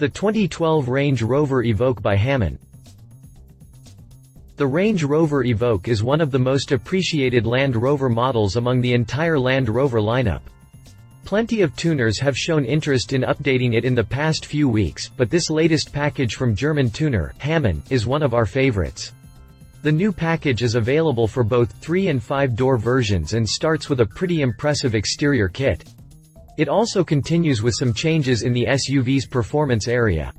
The 2012 Range Rover Evoque by Hamann. The Range Rover Evoque is one of the most appreciated Land Rover models among the entire Land Rover lineup. Plenty of tuners have shown interest in updating it in the past few weeks, but this latest package from German tuner, Hamann, is one of our favorites. The new package is available for both 3- and 5-door versions and starts with a pretty impressive exterior kit. It also continues with some changes in the SUV's performance area.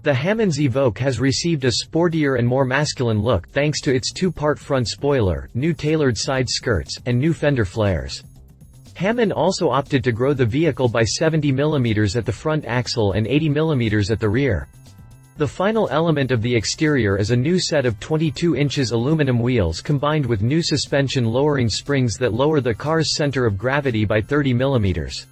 The Hamann's Evoque has received a sportier and more masculine look thanks to its 2-part front spoiler, new tailored side skirts, and new fender flares. Hamann also opted to grow the vehicle by 70 mm at the front axle and 80 mm at the rear. The final element of the exterior is a new set of 22 inches aluminum wheels combined with new suspension lowering springs that lower the car's center of gravity by 30 mm.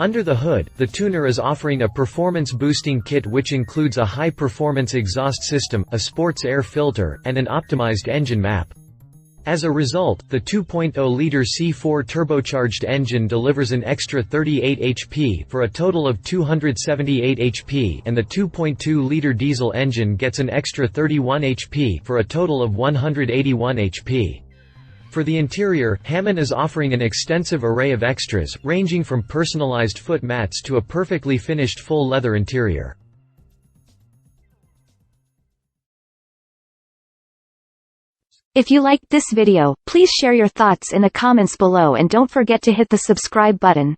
Under the hood, the tuner is offering a performance-boosting kit which includes a high-performance exhaust system, a sports air filter, and an optimized engine map. As a result, the 2.0-liter C4 turbocharged engine delivers an extra 38 HP for a total of 278 HP, and the 2.2-liter diesel engine gets an extra 31 HP for a total of 181 HP. For the interior, Hamann is offering an extensive array of extras, ranging from personalized foot mats to a perfectly finished full leather interior. If you liked this video, please share your thoughts in the comments below and don't forget to hit the subscribe button.